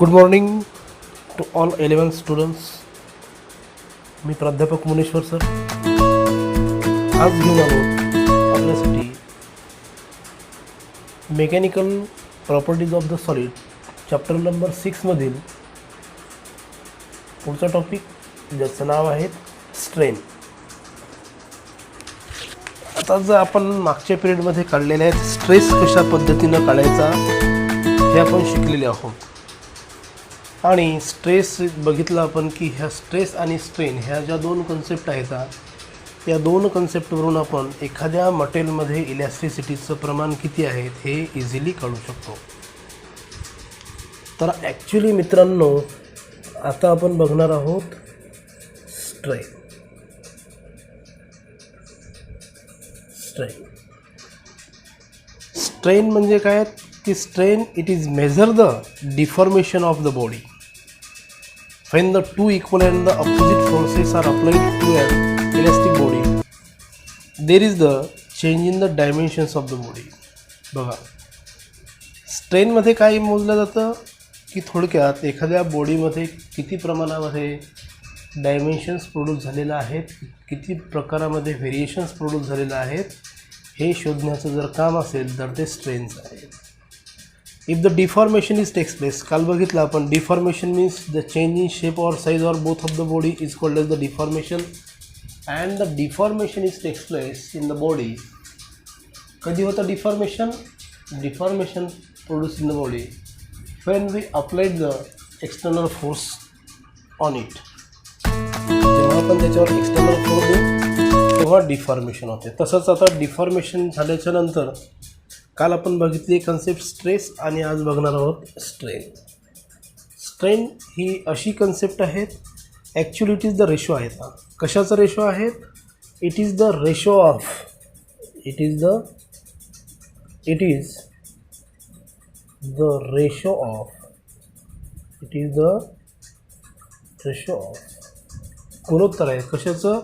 Good morning to all 11 students. मी प्राध्यापक Muneshwar sir. आज घेऊन आलो आपल्यासाठी mechanical properties of the solid chapter number 6 मधील पुढचा टॉपिक, ज्याचं नाव आहे स्ट्रेन. आता जर आपण मागच्या पिरियडमध्ये काढलेले आहेत स्ट्रेस कशा पद्धतीनं काढायचा हे आपण शिकलेले आहोत. आणि स्ट्रेस बघितलं आपण की ह्या स्ट्रेस आणि स्ट्रेन ह्या ज्या दोन कन्सेप्ट आहेत या दोन कन्सेप्टवरून आपण एखाद्या मटेरियलमध्ये इलॅस्टिसिटीचं प्रमाण किती आहे हे इझिली काढू शकतो. तर ॲक्च्युली मित्रांनो, आता आपण बघणार आहोत स्ट्रेन. स्ट्रेन म्हणजे काय की strain it is measure the deformation of the body when the two equal and the opposite forces are applied to an elastic body. There is the change in the dimensions of the body. बघा, स्ट्रेनमध्ये काय मोजलं जातं की थोडक्यात एखाद्या बॉडीमध्ये किती प्रमाणामध्ये dimensions produce झालेले आहेत, किती प्रकारामध्ये व्हेरिएशन्स प्रोड्यूस झालेले आहेत हे शोधण्याचं जर काम असेल तर ते स्ट्रेन्स आहे. If the deformation is takes place, काल बघितलं आपण deformation means the change in shape or size or both of the body is called as the deformation, and the deformation is takes place in the body. कधी होतं deformation? Deformation produced in the body when we applied the external force on it. जेव्हा आपण त्याच्यावर external force देऊ तेव्हा deformation होते. तसंच आता deformation झाल्याच्या नंतर काल आपण बघितली कन्सेप्ट स्ट्रेस आणि आज बघणार आहोत स्ट्रेन. स्ट्रेन ही अशी कन्सेप्ट आहेत, actually it is the ratio आहेत. कशाचा रेशो आहेत? It is the ratio of it is the ratio of गुणोत्तर आहे. कशाचं?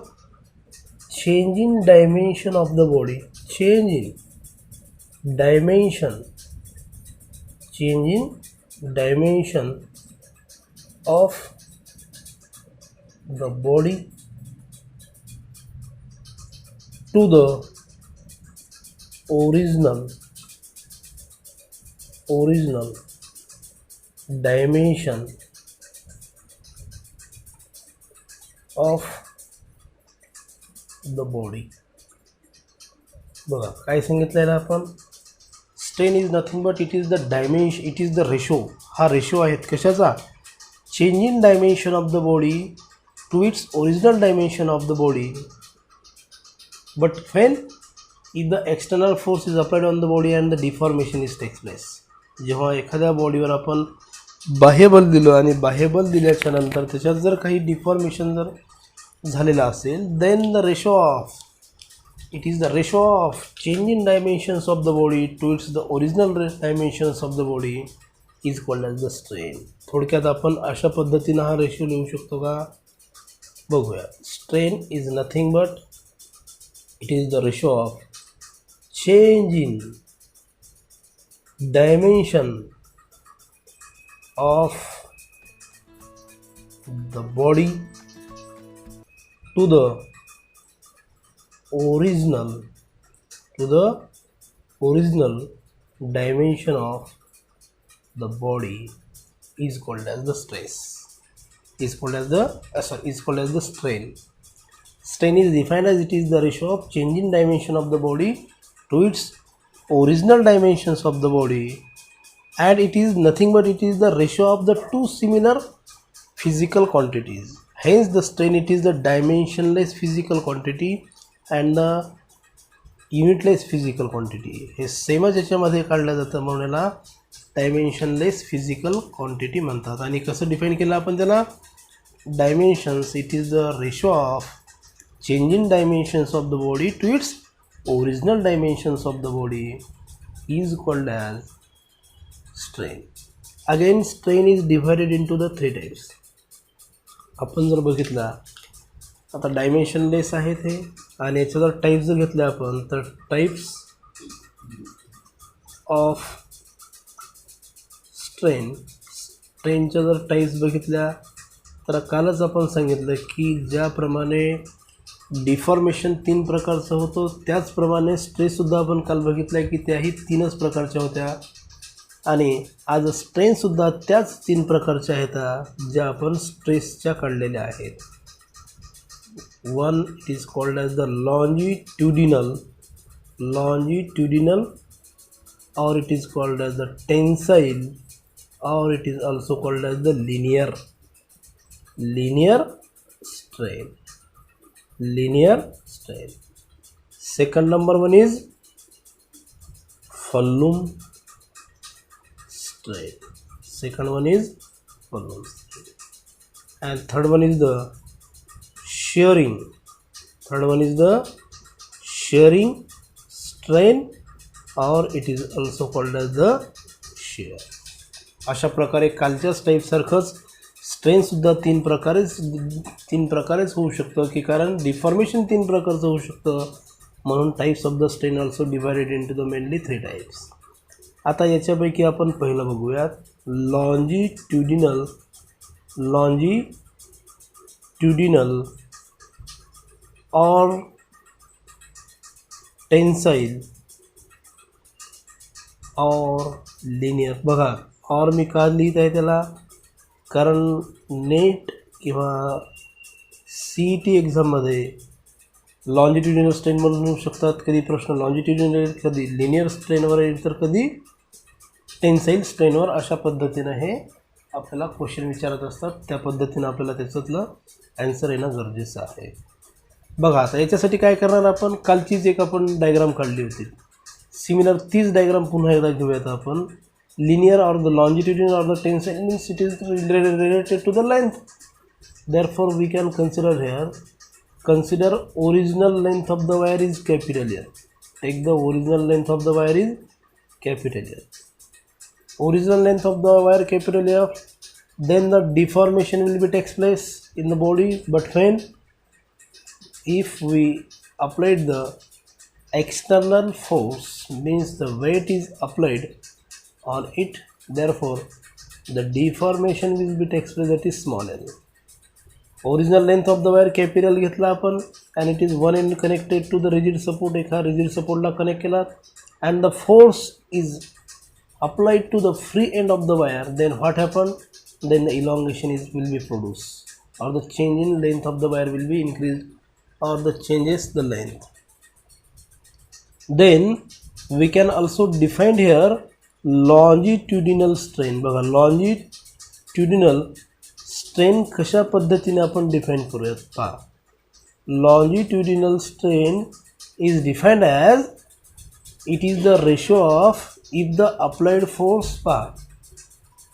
Change in dimension of the body. Change in dimension of the body to the original dimension of the body. बघा काय सांगितलेलं आपण? Strain is nothing but it is the dimension, it is the ratio. हा ratio आहेत कशाचा? Change in dimension of the body to its original dimension of the body. But when if the external force is applied on the body and the deformation is takes place. जेव्हा एखाद्या बॉडीवर आपण बाह्यबल दिलं आणि बाह्यबल दिल्याच्या नंतर त्याच्यात जर काही डिफॉर्मेशन जर झालेलं असेल, then the ratio of it is the ratio of change in dimensions of the body to its the original dimensions of the body is called as the strain. थोडक्यात आपण अशा पद्धतीनं हा रेशो लिहू शकतो का? बघूया. Strain is nothing but it is the ratio of change in dimension of the body to the original dimension of the body is called as the strain. Strain is defined as it is the ratio of change in dimension of the body to its original dimensions of the body, and it is nothing but it is the ratio of the two similar physical quantities. Hence the strain, it is the dimensionless physical quantity and the unitless physical quantity. हे सेमच याच्यामध्ये काढलं जातं म्हणून याला dimensionless physical quantity म्हणतात. आणि कसं define केलं आपण त्याला? Dimensions, it is the ratio of change in dimensions of the body to its original dimensions of the body is called as strain. Again strain is divided into the 3 types. आपण जर बघितला आता dimensionless आहेत हे, आणि याच्या जर types जर घेतले आपण तर टाईप्स ऑफ स्ट्रेन स्ट्रेनच्या जर टाईप्स बघितल्या तर कालच आपण सांगितलं की ज्याप्रमाणे डिफॉर्मेशन 3 प्रकारचं होतं त्याचप्रमाणे स्ट्रेससुद्धा आपण काल बघितलं की त्याही 3च प्रकारच्या होत्या आणि आज स्ट्रेनसुद्धा त्याच 3 प्रकारच्या आहेत ज्या आपण स्ट्रेसच्या काढलेल्या आहेत. One it is called as the longitudinal or it is called as the tensile or it is also called as the linear strain. Second number one is Fallum strain. And third one is the shearing strain or it is also called as the shear. अशा प्रकारे कालच्याच टाईपसारखंच स्ट्रेनसुद्धा तीन प्रकारेच होऊ शकतं की कारण deformation 3 प्रकारचं होऊ शकतं म्हणून types of the strain also divided into the mainly 3 types. आता याच्यापैकी आपण पहिलं बघूयात लॉन्जिट्युडिनल और टेन्साईल और लिनियर. बघा और मी का लिहित आहे त्याला कारण नेट किंवा CET एक्झाममध्ये लॉन्जिट्युडिनल स्ट्रेन म्हणून येऊ शकतात. कधी प्रश्न लॉन्जिट्युडिनल कधी लिनियर स्ट्रेनवर येईल तर कधी टेन्साईल स्ट्रेनवर. अशा पद्धतीनं हे आपल्याला क्वेश्चन विचारत असतात. त्या पद्धतीनं आपल्याला त्याच्यातलं ॲन्सर येणं गरजेचं आहे. बघा आता याच्यासाठी काय करणार आपण कालचीच एक आपण डायग्राम काढली होती सिमिलर तीच डायग्राम पुन्हा एकदा घेऊयात आपण. Linear or the longitudinal or the tensile means it is related to the length. Therefore we can consider here original length of the wire is capital L. Take the original length of the wire is capital L. Original length of the wire capital F, then the deformation will be takes place in the body. But when if we applied the external force means the weight is applied on it, therefore the deformation will be takes place, that is small l. Original length of the wire capital घेतला आपण and it is one end connected to the rigid support. एका rigid support ला connect केला and the force is applied to the free end of the wire, then what happened? Then the elongation will be produced or the change in length of the wire will be increased or the changes the length. Then we can also define here longitudinal strain. बघा longitudinal strain कशा पद्धतीने आपण define करूयात पहा. Longitudinal strain is defined as it is the ratio of if the applied force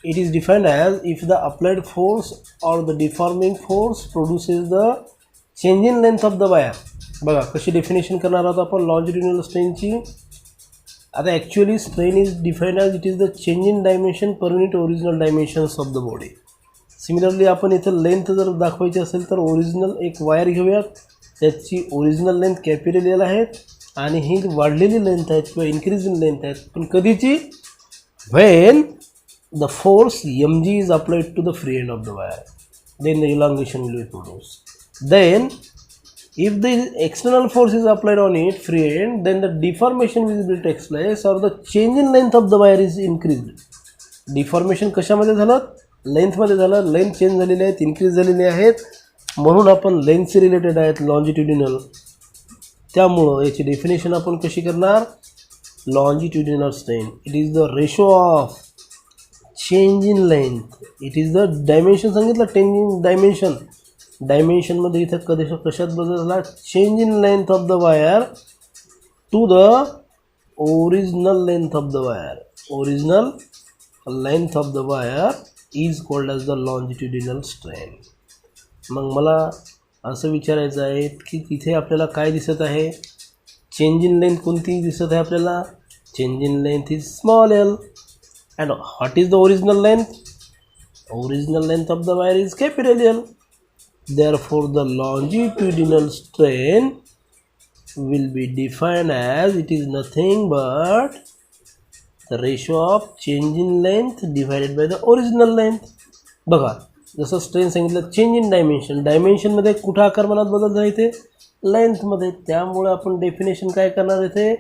it is defined as if the applied force or the deforming force produces the change in length of the wire. बघा कशी definition करणार आहोत आपण longitudinal स्ट्रेनची. आता actually strain is defined as it is the change in dimension per unit original dimensions of the body. Similarly आपण इथं length जर दाखवायची असेल तर ओरिजिनल एक वायर घेऊयात. त्याची ओरिजिनल लेंथ कॅपिटल L आहे आणि ही वाढलेली लेंथ आहे किंवा इन्क्रीज इन लेंथ आहे पण कधीची when the force mg is applied to the free end of the wire then the elongation will be produced. Then if the external force is applied on it free end, then the deformation will be takes place or the change in length of the wire is increased. Deformation कशामध्ये झालं लेंथमध्ये झालं. Length change झालेली आहेत increase झालेली आहेत म्हणून आपण लेंथशी related आहेत लॉन्जिट्युडिनल. त्यामुळं याची डेफिनेशन आपण कशी करणार longitudinal strain it is the ratio of change in length. It is the dimension सांगितलं चेंज इन डायमेन्शनमध्ये इथं कशात बदल झाला change in length of the wire to the original length of the wire. Original length of the wire is called as the longitudinal strain. मग मला असं विचारायचं आहे की तिथे आपल्याला काय दिसत आहे चेंज इन लेंथ कोणती दिसत आहे आपल्याला change in length is small l and what is the original length? Original length of the wire is capital L. Therefore the longitudinal strain will be defined as it is nothing but the ratio of change in length divided by the original length. बघा जसं strain सांगितलं change in dimension, डायमेन्शनमध्ये कुठं आकारमानात बदल झाला इथे लेंथमध्ये, त्यामुळे आपण definition काय करणार इथे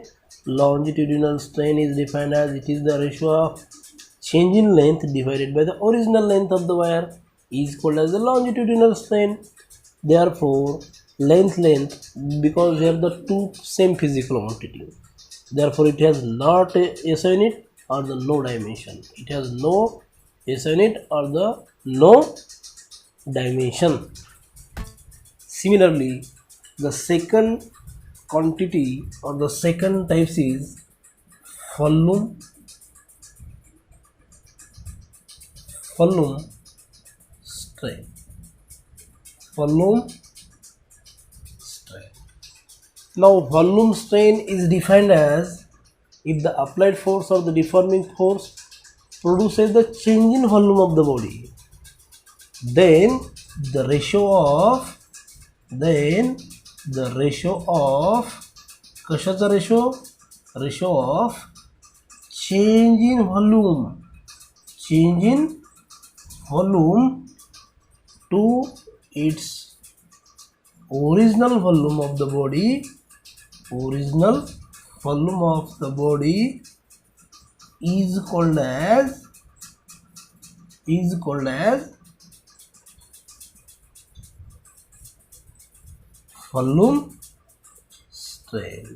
longitudinal strain is defined as it is the ratio of change in length divided by the original length of the wire is called as the longitudinal strain. Therefore length because they are the two same physical quantity, therefore it has not a SI unit or the no dimension, it has no SI unit or the no dimension. Similarly the second quantity or the second types is volume strain. Volume strain. Now volume strain is defined as if the applied force or the deforming force produces the change in volume of the body, then the ratio of कशाचा ratio of change in volume to its original volume of the body is called as volume strain,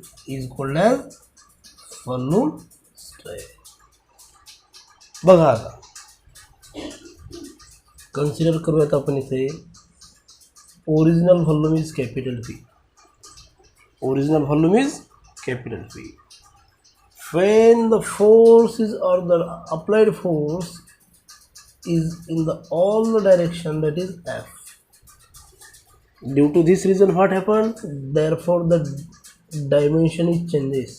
बघा आता consider करूयात आपण इथे original volume is capital P. When the force is or the applied force is in the all the direction, that is F. Due to this reason what happened, therefore the dimension is changes,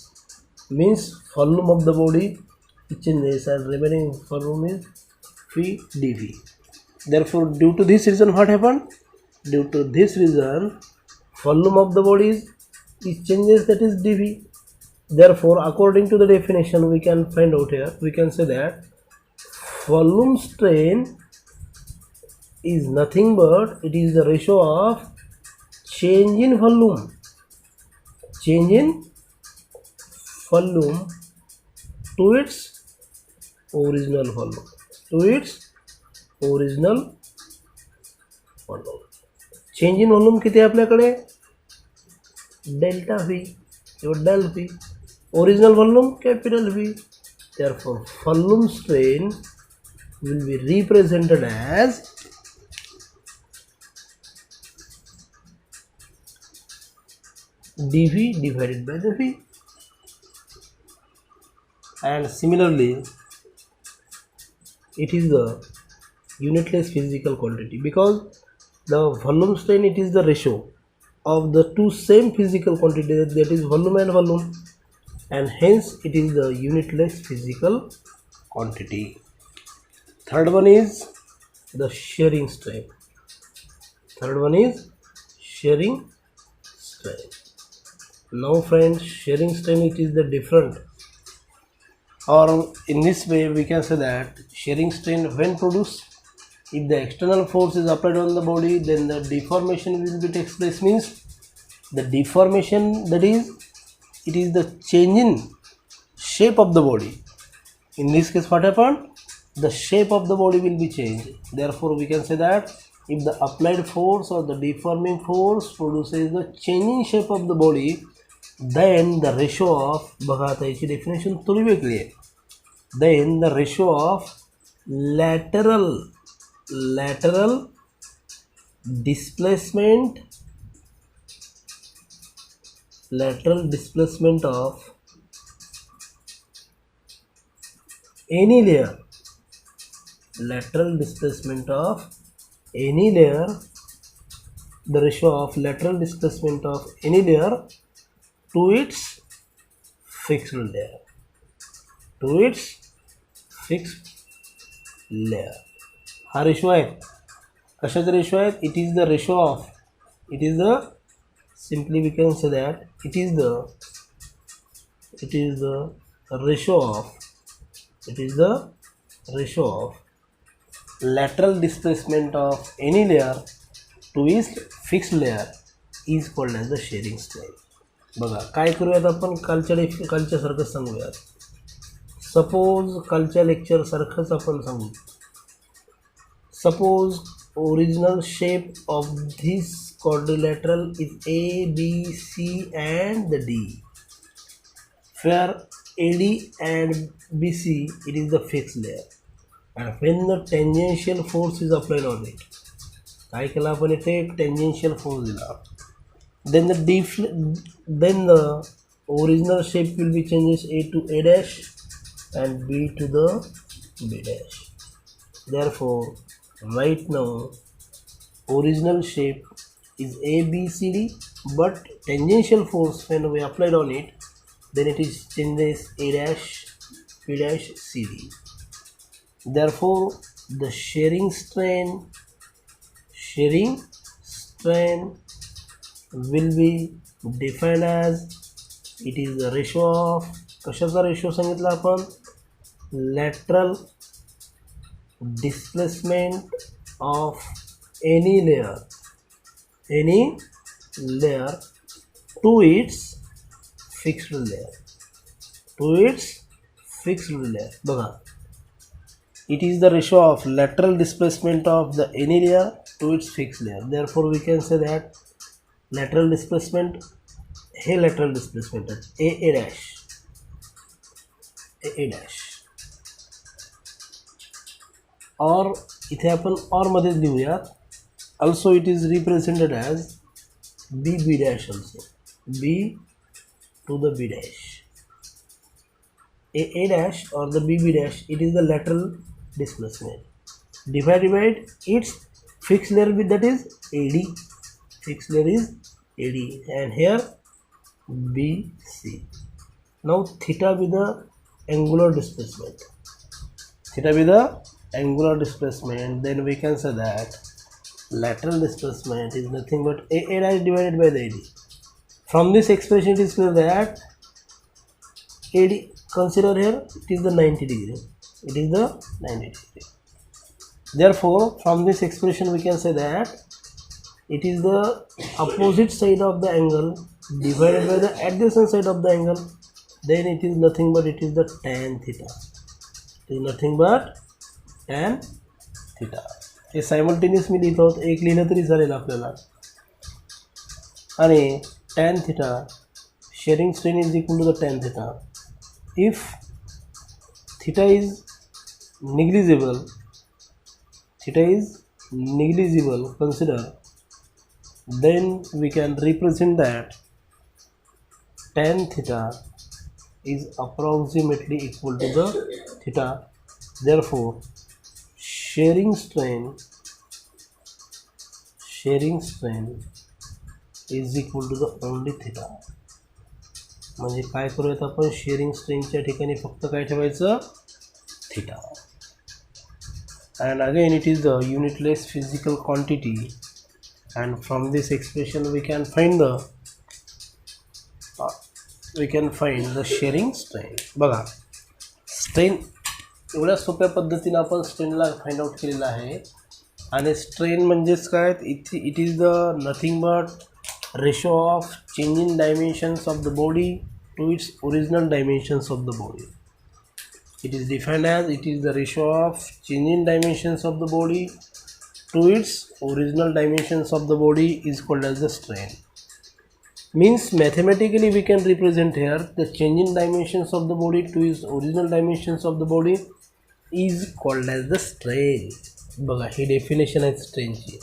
means volume of the body changes and remaining volume is P dV. Therefore due to this reason what happened, volume of the body is changes, that is dV. Therefore according to the definition we can find out here, we can say that volume strain is nothing but it is the ratio of change in volume to its original volume, change in volume किती आहे आपल्याकडे delta V or del V, original volume capital V. Therefore volume strain will be represented as dV divided by the V. And similarly it is the unitless physical quantity, because the volume strain, it is the ratio of the two same physical quantity, that is volume and volume, and hence it is the unitless physical quantity. Third one is the shearing strain. Now friends, shearing strain, it is the different, or in this way we can say that shearing strain when produced, if the external force is applied on the body, then the deformation will be takes place, means the deformation, that is it is the change in shape of the body. In this case what happened, the shape of the body will be changed. Therefore we can say that if the applied force or the deforming force produces the changing shape of the body, then the ratio of, बघा आता याची definition थोडी वेगळी आहे, then the ratio of lateral displacement of any layer, the ratio of lateral displacement of any layer to its fixed layer. हा ratio आहे, कशाचा ratio आहे, it is the simply we can say that it is the ratio of lateral displacement of any layer to its fixed layer is called as the shearing strain. बघा काय करूयात आपण कालच्यासारखंच सांगूयात. Suppose कालच्या lecture सारखंच आपण सांगू. Suppose original shape of this quadrilateral is A, B, C and the D, where AD and BC it is the fixed layer, and when the tangential force is applied on it, काय केलं आपण इथे एक tangential force दिला, then the original shape will be changes A to A dash and B to the B dash. Therefore right now original shape is ABCD, but tangential force when we applied on it, then it is changes A dash B dash CD. Therefore the shearing strain will be defined as, it is the ratio of, कशाचा ratio सांगितला आपण, lateral displacement of any layer to its fixed layer, बघा, it is the ratio of lateral displacement of the any layer to its fixed layer. Therefore we can say that lateral displacement, hey lateral displacement A dash, और इथे आपण और मध्ये लिहूयात. Also it is represented as B dash, also B to the B dash, A dash or the B dash, it is the lateral displacement divided by its fixed layer with, that is AD, fixed layer is AD, and here BC. Now theta with the angular displacement, then we can say that lateral displacement is nothing but A dash divided by the AD. From this expression it is clear that AD, consider here it is the 90 degree, therefore from this expression we can say that it is the opposite side of the angle divided by the adjacent side of the angle, then it is nothing but it is the tan theta, हे simultaneous मी लिहित आहोत, एक लिहिलं तरी चालेल आपल्याला. आणि tan theta, shearing strain is equal to the tan theta. If theta is negligible, consider, then we can represent that tan theta is approximately equal to the theta. Therefore shearing strain is equal to the only theta. म्हणजे काय करूयात आपण, sharing स्ट्रेनच्या ठिकाणी फक्त काय ठेवायचं, theta. and again it is the unitless physical quantity, and from this expression we can find the shearing strain. बघा strain एवढ्या सोप्या पद्धतीने आपण स्ट्रेनला फाइंड आउट केलेला आहे. आणि स्ट्रेन म्हणजेच काय, it is the nothing but ratio of change in dimensions of the body to its original dimensions of the body. It is defined as, it is the ratio of change in dimensions of the body to its original dimensions of the body is called as the strain. Means mathematically we can represent here the change in dimensions of the body to its original dimensions of the body is called as the strain. बघा ही definition आहे स्ट्रेनची.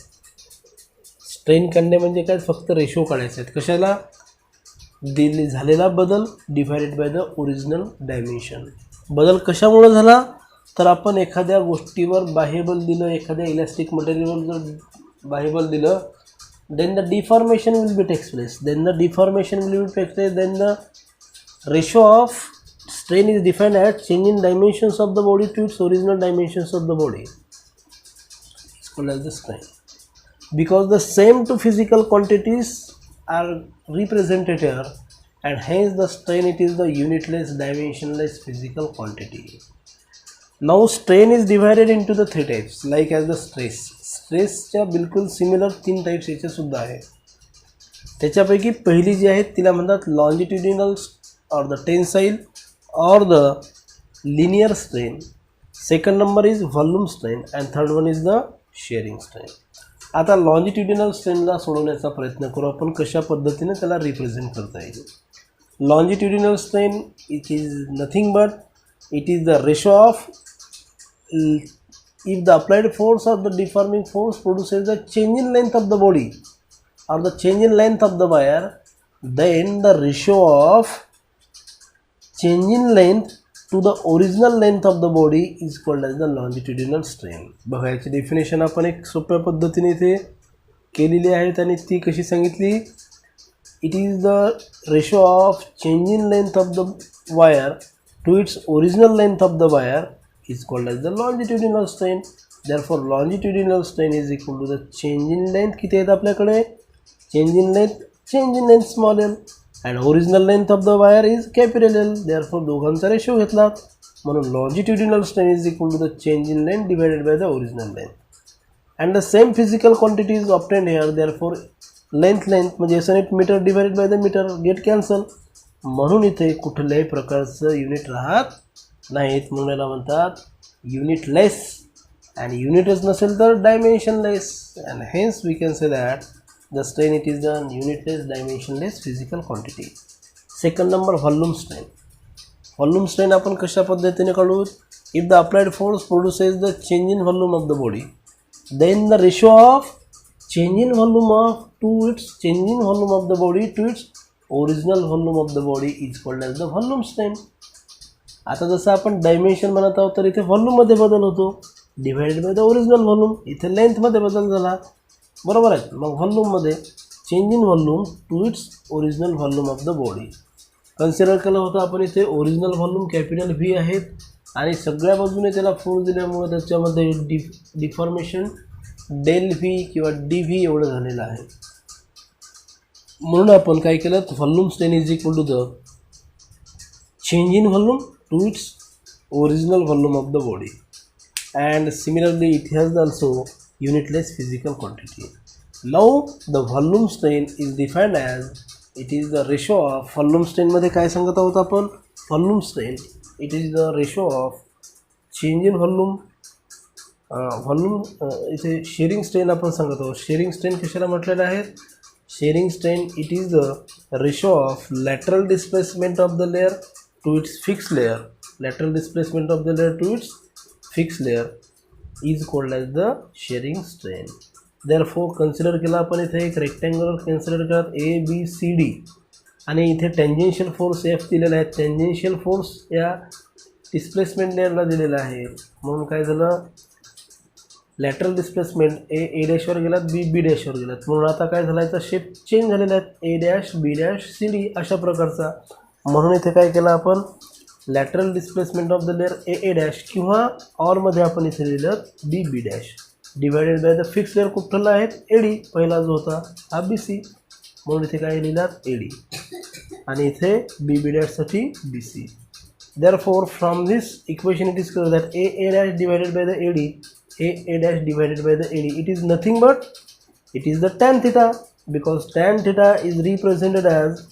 Strain काढणे म्हणजे काय, फक्त ratio काढायचे आहेत. कशाला, दिली झालेला बदल divided by the original dimension. बदल कशामुळे झाला, तर आपण एखाद्या गोष्टीवर बाह्यबल दिलं, एखाद्या इलास्टिक मटेरियलवर जर बाह्यबल दिलं, then the deformation will be takes place, then the ratio of strain is defined as change in dimensions of the body to its original dimensions of the body. It's called as the strain. Because the same two physical quantities are represented here, and hence the strain, it is the unitless dimensionless physical quantity. Now strain is divided into the 3 types like as the स्ट्रेसच्या बिलकुल similar 3 types याचे सुद्धा आहे. त्याच्यापैकी पहिली जी आहे तिला म्हणतात लॉन्जिट्युडिनल और द टेन्साईल और the linear strain. Second number is volume strain and third one is the shearing strain. आता लॉन्जिट्युडिनल स्ट्रेनला सोडवण्याचा प्रयत्न करू आपण कशा पद्धतीने त्याला रिप्रेझेंट करता येईल. Longitudinal strain it is nothing but it is the ratio of if the applied force or the deforming force produces the change in length of the body or the change in length of the wire, then the ratio of change in length to the original length of the body is called as the longitudinal strain. बघा याची definition आपण एक सोप्या पद्धतीने इथे केलेली आहे आणि ती कशी सांगितली. It is the ratio of change in length of the wire to its original length of the wire is called as the longitudinal strain. Therefore longitudinal strain is equal to the change in length. किती आहेत आपल्याकडे change in length small l and original length of the wire is capital L. Therefore दोघांचा ratio घेतला म्हणून longitudinal strain is equal to the change in length divided by the original length. And the same physical quantity is obtained here. Therefore length म्हणजे SN metre divided by the meter get cancel. म्हणून इथे कुठल्याही प्रकारचं unit राहत नाहीत म्हणून याला म्हणतात युनिटलेस. अँड युनिटच नसेल तर dimensionless. And hence we can say that the strain it is the unitless dimensionless physical quantity. Second number volume strain. Volume strain आपण कशा पद्धतीने काढू. If the applied force produces the change in volume of the body then the ratio of change in volume of to its change in volume of the body to its original volume of the body is called as the volume strain. आता जसं आपण dimension म्हणत आहोत तर इथे व्हॉल्यूममध्ये बदल होतो divided by the original volume. इथे लेंथमध्ये बदल झाला बरोबर आहे. मग व्हॉल्यूममध्ये change in volume to its original volume of the body consider केलं होतं आपण. इथे ओरिजिनल व्हॉल्यूम कॅपिटल व्ही आहेत आणि सगळ्या बाजूने त्याला फोर्स दिल्यामुळे त्याच्यामध्ये डिफॉर्मेशन डेल व्ही किंवा डी व्ही एवढं झालेलं आहे. म्हणून आपण काय केलं volume strain is equal to the change in volume to its original volume of the body. And similarly it has also unitless physical quantity. Now the volume strain is defined as it is the ratio of volume strain मध्ये काय सांगत आहोत आपण. volume strain it is the ratio of change in volume इथे shearing strain आपण सांगत आहोत. Shearing strain कशाला म्हटलेलं आहे. Shearing strain it is the ratio of lateral displacement of the layer to its fixed layer. Lateral displacement of the layer to its fixed layer is called as the shearing strain. Therefore consider केला आपण इथे एक rectangular consider करत ABCD आणि इथे tangential force F दिलेला आहे. Tangential force या डिस्प्लेसमेंट लेअरला दिलेला आहे. म्हणून काय झालं लॅटरल डिस्प्लेसमेंट A डॅशवर गेलात B डॅशवर गेलात म्हणून आता काय झालं याचा शेप चेंज झालेला आहे A dash B dash CD अशा प्रकारचा. म्हणून इथे काय केलं आपण lateral displacement of the layer A dash किंवा ऑरमध्ये आपण इथे लिहिलं B dash divided by the fix layer कुठला आहेत एडी पहिला जो होता हा BC म्हणून इथे काय लिहिलात AD आणि इथे बी डॅशसाठी BC. Therefore from this equation it is clear that A dash divided by the AD A dash divided by the AD it is nothing but it is the tan theta because tan theta is represented as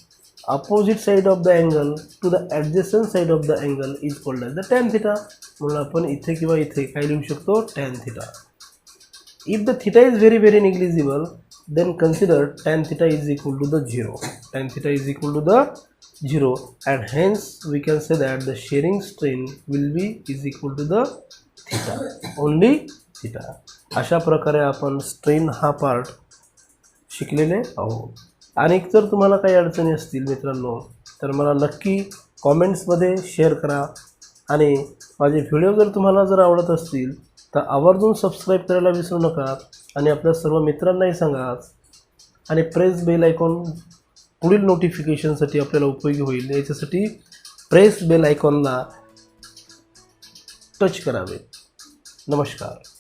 opposite side of the angle to the adjacent side of the angle is called as the tan theta. म्हणून आपण इथे किंवा इथे काय लिहू शकतो tan theta. If the theta is very very negligible then consider tan theta is equal to the 0. Tan theta is equal to the 0 and hence we can say that the shearing strain will be is equal to the theta only theta. अशा प्रकारे आपण strain हा part शिकलेले आहोत. आणि जर तुम्हाला काही अडचणी असतील मित्रांनो तर मला नक्की कॉमेंट्समध्ये शेअर करा आणि माझे व्हिडिओ जर तुम्हाला जर आवडत असतील तर आवर्जून सबस्क्राईब करायला विसरू नका आणि आपल्या सर्व मित्रांनाही सांगा आणि प्रेस बेल आयकॉन पुढील नोटिफिकेशनसाठी आपल्याला उपयोगी होईल. याच्यासाठी प्रेस बेल आयकॉनला टच करावे. नमस्कार.